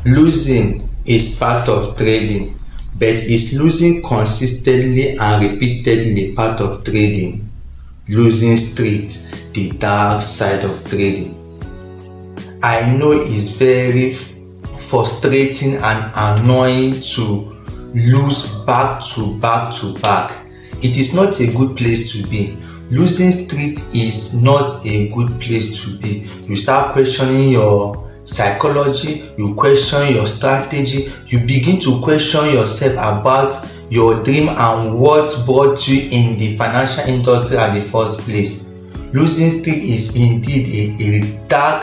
Losing is part of trading, but is losing consistently and repeatedly part of trading? Losing streak, the dark side of trading. I know it's very frustrating and annoying to lose back to back to back. It is not a good place to be. Losing streak is not a good place to be. You start questioning your psychology, you question your strategy, you begin to question yourself about your dream and what brought you in the financial industry at the first place. Losing streak is indeed a dark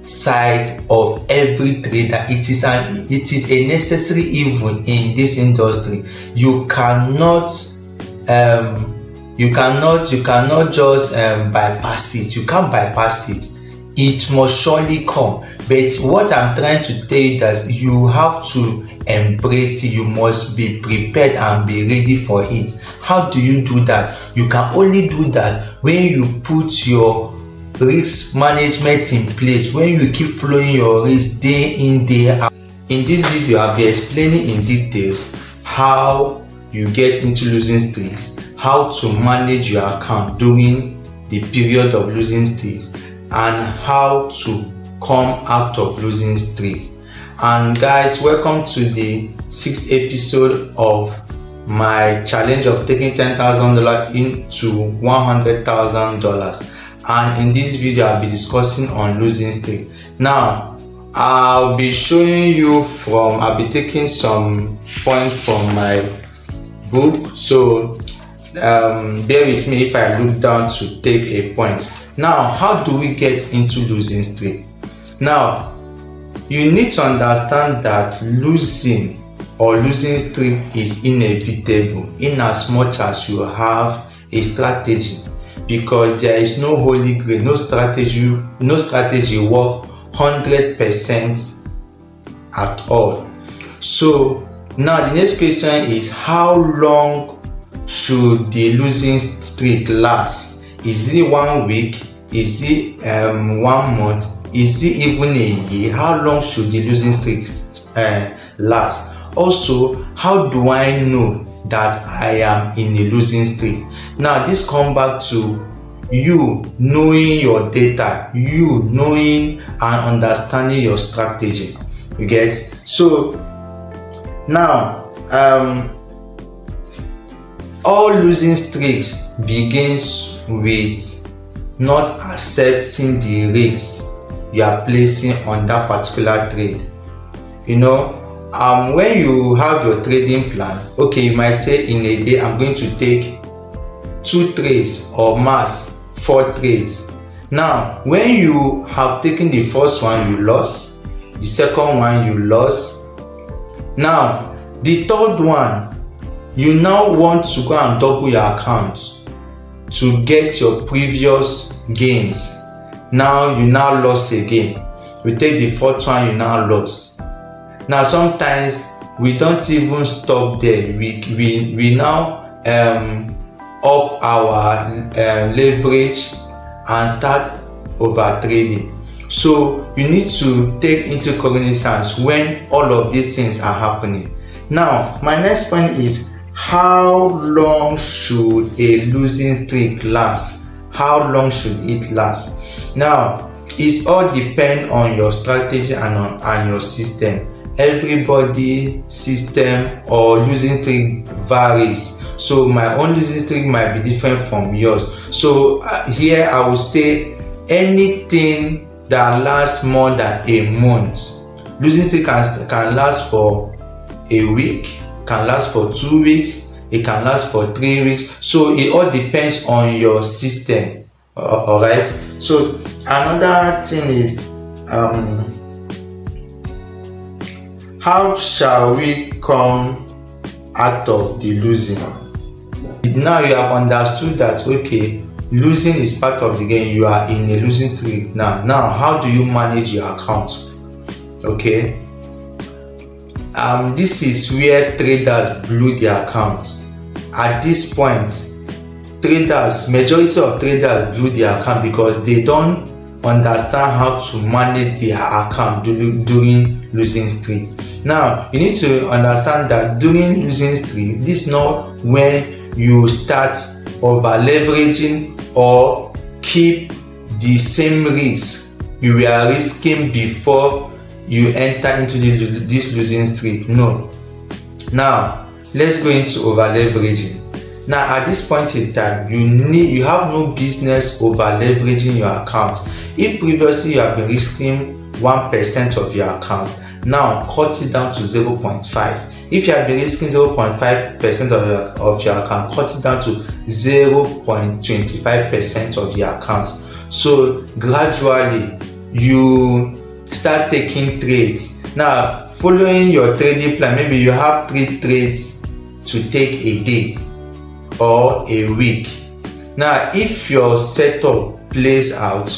side of every trader. It is a necessary evil in this industry. You cannot just bypass it. You can't bypass it. It must surely come. But what I'm trying to tell you that you have to embrace it. You must be prepared and be ready for it. How do you do that? You can only do that when you put your risk management in place, when you keep flowing your risk day in, day out. In this video, I'll be explaining in details how you get into losing streaks, how to manage your account during the period of losing streaks, and how to come out of losing streak. And guys, welcome to the 6th episode of my challenge of taking $10,000 into $100,000. And in this video, I'll be discussing on losing streak. Now, I'll be taking some points from my book. So bear with me if I look down to take a point. Now, how do we get into losing streak? Now, you need to understand that losing streak is inevitable in as much as you have a strategy, because there is no holy grail. No strategy work 100% at all. So now the next question is, how long should the losing streak last? Is it 1 week? Is it 1 month? Is it even a year? How long should the losing streak last? Also, how do I know that I am in a losing streak? Now, this comes back to you knowing your data, you knowing and understanding your strategy. You get? So now, all losing streaks begins with not accepting the risks you are placing on that particular trade. You know, when you have your trading plan, okay, you might say in a day I'm going to take 2 trades or max 4 trades. Now, when you have taken the first one, you lost. The second one, you lost. Now, the third one, you now want to go and double your account to get your previous gains. Now you now lost again. You take the fourth one, you now lost. Now sometimes we don't even stop there. We now up our leverage and start over trading. So you need to take into cognizance when all of these things are happening. Now my next point is, how long should a losing streak last? How long should it last? Now, it all depends on your strategy and your system. Everybody's system or losing streak varies. So my own losing streak might be different from yours. So here I will say anything that lasts more than a month. Losing streak can last for a week, can last for 2 weeks, it can last for 3 weeks. So it all depends on your system. All right. So another thing is, how shall we come out of the losing? Now you have understood that, okay, losing is part of the game. You are in a losing streak now. Now, how do you manage your account? Okay. This is where traders blew their account. At this point, majority of traders blew their account because they don't understand how to manage their account during losing streak. Now you need to understand that during losing streak, this is not when you start over leveraging or keep the same risk you were risking before you enter into this losing streak. No. Now let's go into over leveraging. Now at this point in time, you have no business over leveraging your account. If previously you have been risking 1% of your account, now cut it down to 0.5. If you have been risking 0.5% of your account, cut it down to 0.25% of your account. So gradually you start taking trades. Now following your trading plan, maybe you have 3 trades to take a day or a week. Now if your setup plays out,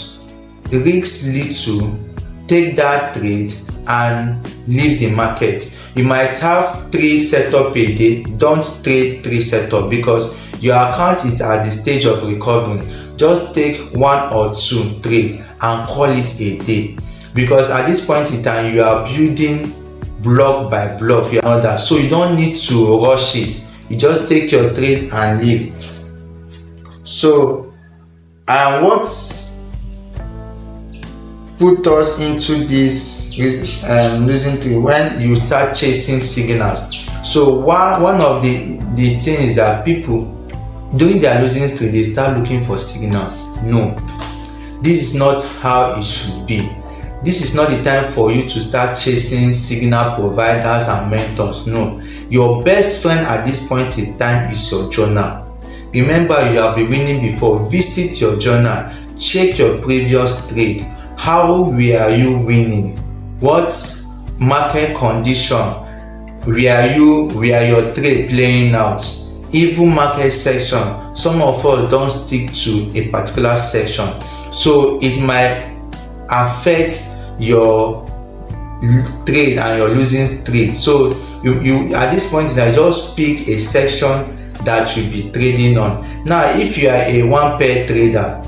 risk little, take that trade and leave the market. You might have 3 setup a day. Don't trade 3 setup because your account is at the stage of recovery. Just take 1 or 2 trade and call it a day, because at this point in time you are building block by block. So you don't need to rush it. You just take your trade and leave. So what's put us into this losing trade? When you start chasing signals. So one of the things that people during their losing trade, they start looking for signals. No, this is not how it should be. This is not the time for you to start chasing signal providers and mentors. No, your best friend at this point in time is your journal. Remember, you have been winning before. Visit your journal, check your previous trade. How were you winning? What market condition were your trade playing out? Even market section, some of us don't stick to a particular section, so it might affect your trade and your losing trade. So you at this point now just pick a section that you'll be trading on. Now if you are a 1 pair trader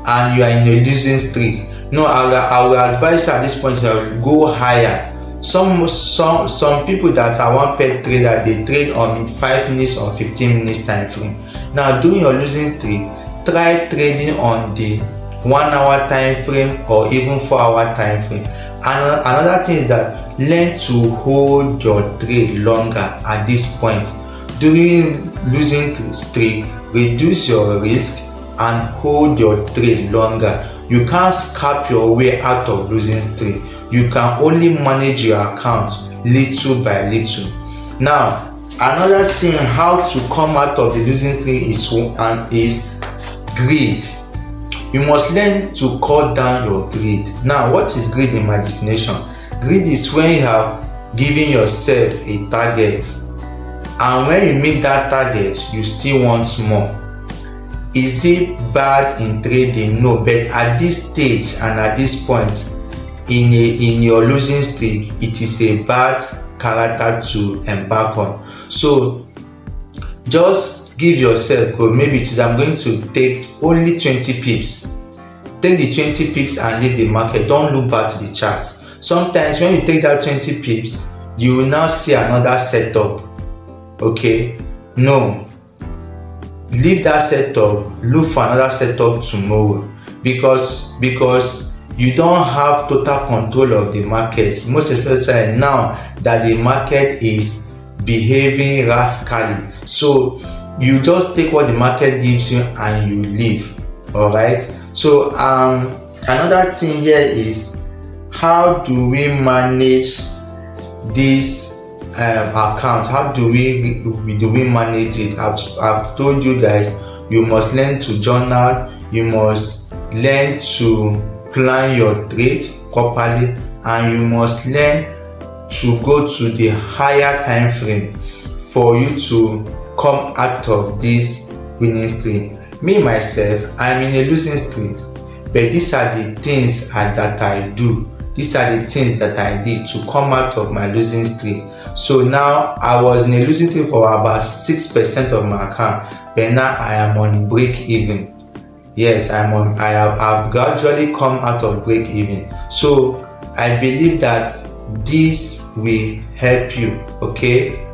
and you are in a losing streak, no, I will advise you at this point to go higher. Some people that are 1 pair trader, they trade on 5 minutes or 15 minutes time frame. Now during your losing trade, try trading on the 1 hour time frame or even 4 hour time frame. And another thing is that learn to hold your trade longer at this point. During losing streak, reduce your risk and hold your trade longer. You can't scalp your way out of losing streak. You can only manage your account little by little. Now another thing, how to come out of the losing streak is greed. You must learn to cut down your greed. Now what is greed in my definition? Greed is when you have given yourself a target, and when you meet that target you still want more. Is it bad in trading? No, but at this stage and at this point in your losing streak, it is a bad character to embark on. So just give yourself goal. Maybe today I'm going to take only 20 pips. Take the 20 pips and leave the market. Don't look back to the chart. Sometimes when you take that 20 pips, you will now see another setup. Okay, no, leave that setup, look for another setup tomorrow, because you don't have total control of the markets, most especially now that the market is behaving rascally. So you just take what the market gives you and you leave. All right, so another thing here is, how do we manage this account? How do we manage it? I've told you guys, you must learn to journal, you must learn to plan your trade properly, and you must learn to go to the higher time frame for you to come out of this winning streak. Me myself, I'm in a losing streak, but these are the things that I do. These are the things that I did to come out of my losing streak. So now I was in a losing streak for about 6% of my account, but now I am on break even. Yes, I've gradually come out of break even. So I believe that this will help you. Okay,